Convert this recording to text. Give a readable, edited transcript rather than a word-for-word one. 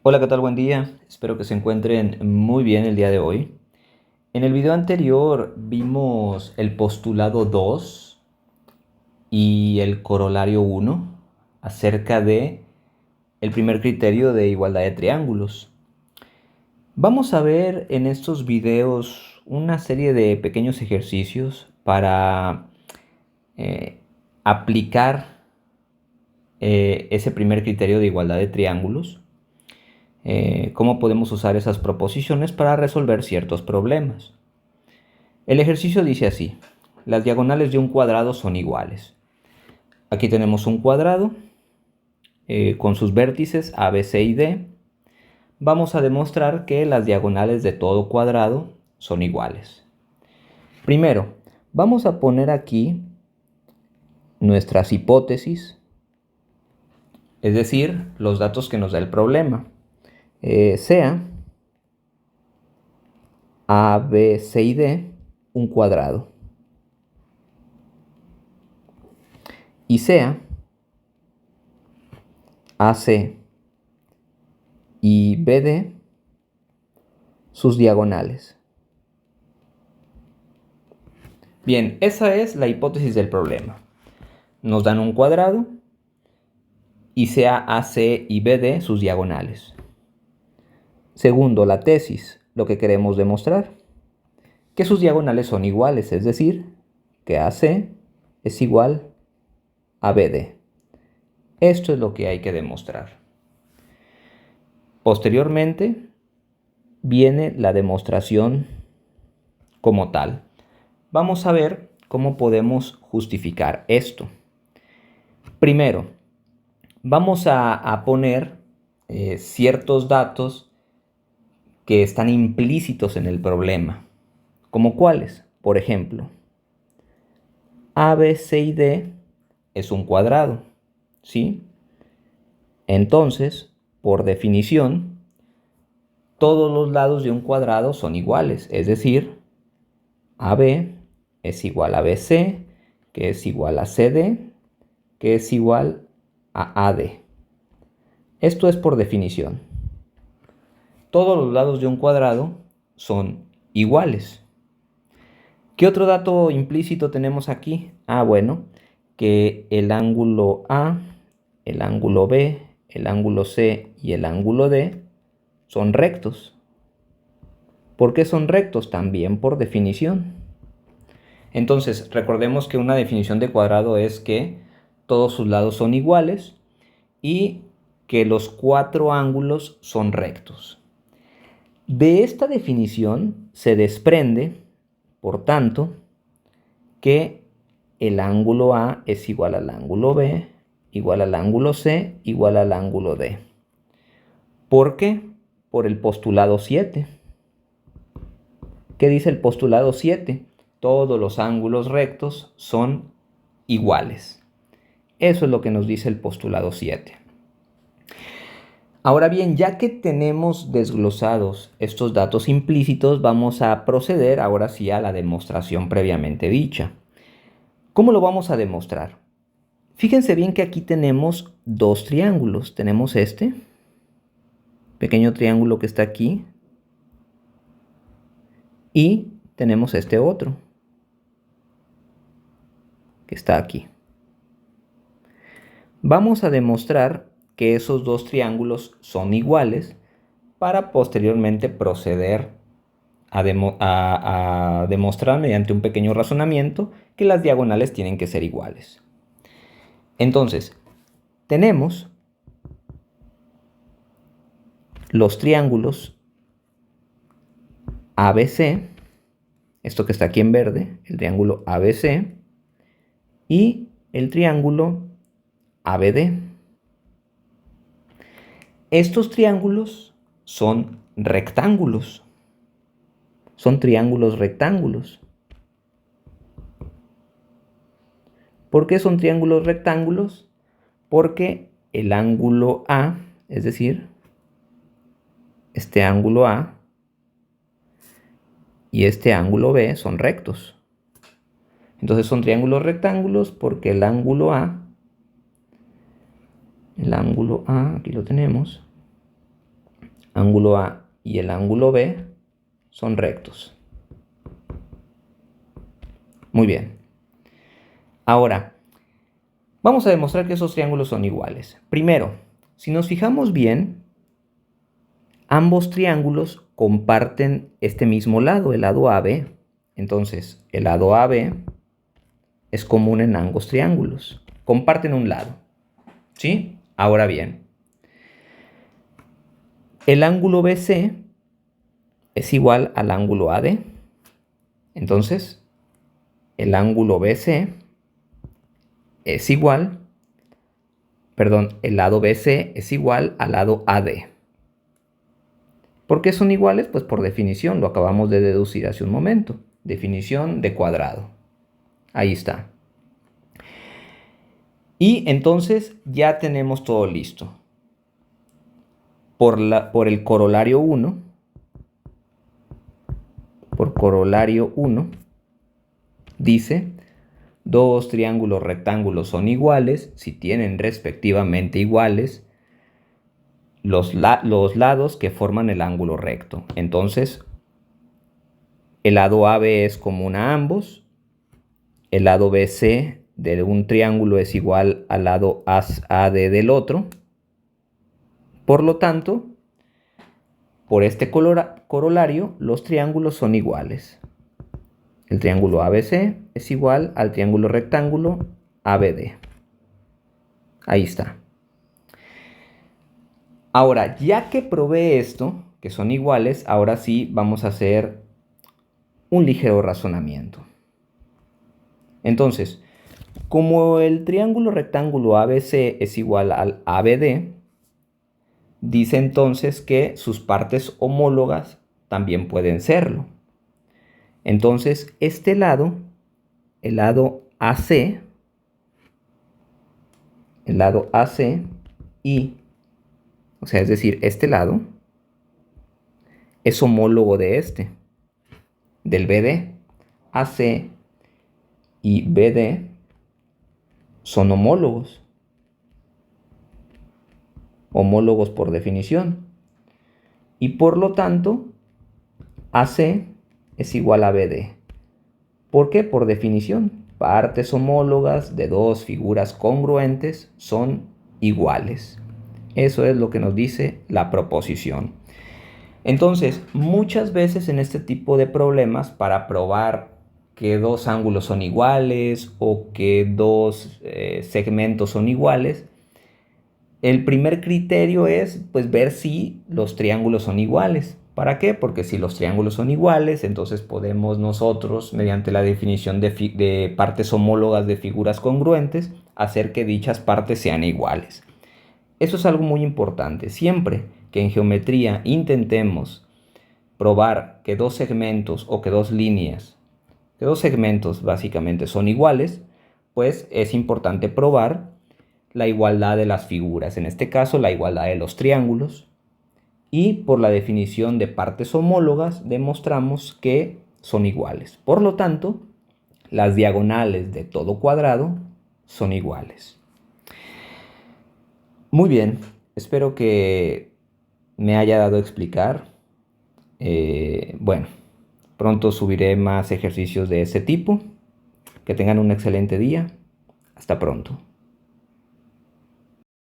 Hola, ¿qué tal? Buen día. Espero que se encuentren muy bien el día de hoy. En el video anterior vimos el postulado 2 y el corolario 1 acerca de el primer criterio de igualdad de triángulos. Vamos a ver en estos videos una serie de pequeños ejercicios para eh, aplicar ese primer criterio de igualdad de triángulos. Cómo podemos usar esas proposiciones para resolver ciertos problemas. El ejercicio dice así: las diagonales de un cuadrado son iguales. Aquí tenemos un cuadrado con sus vértices A, B, C y D. Vamos a demostrar que las diagonales de todo cuadrado son iguales. Primero, vamos a poner aquí nuestras hipótesis, es decir, los datos que nos da el problema. Sea A, B, C y D un cuadrado. Y sea AC y BD sus diagonales. Bien, esa es la hipótesis del problema. Nos dan un cuadrado y sea AC y BD sus diagonales. Segundo, la tesis, lo que queremos demostrar, que sus diagonales son iguales, es decir, que AC es igual a BD. Esto es lo que hay que demostrar. Posteriormente viene la demostración como tal. Vamos a ver cómo podemos justificar esto. Primero, vamos a poner ciertos datos que están implícitos en el problema. ¿Como cuáles? Por ejemplo, A, B, C y D es un cuadrado, ¿sí? Entonces, por definición, todos los lados de un cuadrado son iguales, es decir, AB es igual a BC, que es igual a CD, que es igual a AD. Esto es por definición. Todos los lados de un cuadrado son iguales. ¿Qué otro dato implícito tenemos aquí? Bueno, que el ángulo A, el ángulo B, el ángulo C y el ángulo D son rectos. ¿Por qué son rectos? También por definición. Entonces, recordemos que una definición de cuadrado es que todos sus lados son iguales y que los cuatro ángulos son rectos. De esta definición se desprende, por tanto, que el ángulo A es igual al ángulo B, igual al ángulo C, igual al ángulo D. ¿Por qué? Por el postulado 7. ¿Qué dice el postulado 7? Todos los ángulos rectos son iguales. Eso es lo que nos dice el postulado 7. Ahora bien, ya que tenemos desglosados estos datos implícitos, vamos a proceder ahora sí a la demostración previamente dicha. ¿Cómo lo vamos a demostrar? Fíjense bien que aquí tenemos dos triángulos. Tenemos este pequeño triángulo que está aquí y tenemos este otro que está aquí. Vamos a demostrar que esos dos triángulos son iguales para posteriormente proceder a demostrar mediante un pequeño razonamiento que las diagonales tienen que ser iguales. Entonces, tenemos los triángulos ABC, esto que está aquí en verde, el triángulo ABC, y el triángulo ABD. Estos triángulos son rectángulos, son triángulos rectángulos. ¿Por qué son triángulos rectángulos? Porque el ángulo A, es decir, este ángulo A y este ángulo B son rectos. Entonces son triángulos rectángulos porque el ángulo A, aquí lo tenemos, ángulo A y el ángulo B son rectos. Muy bien. Ahora, vamos a demostrar que esos triángulos son iguales. Primero, si nos fijamos bien, ambos triángulos comparten este mismo lado, el lado AB. Entonces, el lado AB es común en ambos triángulos. Comparten un lado. ¿Sí? Ahora bien, el ángulo BC es igual al ángulo AD. Entonces, el ángulo BC es igual, el lado BC es igual al lado AD. ¿Por qué son iguales? Pues por definición, lo acabamos de deducir hace un momento. Definición de cuadrado. Ahí está. Y entonces ya tenemos todo listo. Por el corolario 1, dice, dos triángulos rectángulos son iguales si tienen respectivamente iguales los lados que forman el ángulo recto. Entonces, el lado AB es común a ambos. El lado BC de un triángulo es igual al lado AD del otro. Por lo tanto, por este corolario, los triángulos son iguales. El triángulo ABC es igual al triángulo rectángulo ABD. Ahí está. Ahora, ya que probé esto, que son iguales, ahora sí vamos a hacer un ligero razonamiento. Entonces, como el triángulo rectángulo ABC es igual al ABD, dice entonces que sus partes homólogas también pueden serlo. Entonces, este lado, el lado AC y, o sea, es decir, este lado es homólogo de este, del BD. AC y BD son homólogos por definición. Y por lo tanto, AC es igual a BD. ¿Por qué? Por definición, partes homólogas de dos figuras congruentes son iguales. Eso es lo que nos dice la proposición. Entonces, muchas veces en este tipo de problemas, para probar que dos ángulos son iguales o que dos segmentos son iguales, el primer criterio es pues ver si los triángulos son iguales. ¿Para qué? Porque si los triángulos son iguales, entonces podemos nosotros, mediante la definición de partes homólogas de figuras congruentes, hacer que dichas partes sean iguales. Eso es algo muy importante. Siempre que en geometría intentemos probar que dos segmentos o que dos líneas, que dos segmentos básicamente son iguales, pues es importante probar la igualdad de las figuras, en este caso la igualdad de los triángulos, y por la definición de partes homólogas demostramos que son iguales. Por lo tanto, las diagonales de todo cuadrado son iguales. Muy bien, espero que me haya dado a explicar. Bueno, pronto subiré más ejercicios de ese tipo. Que tengan un excelente día. Hasta pronto.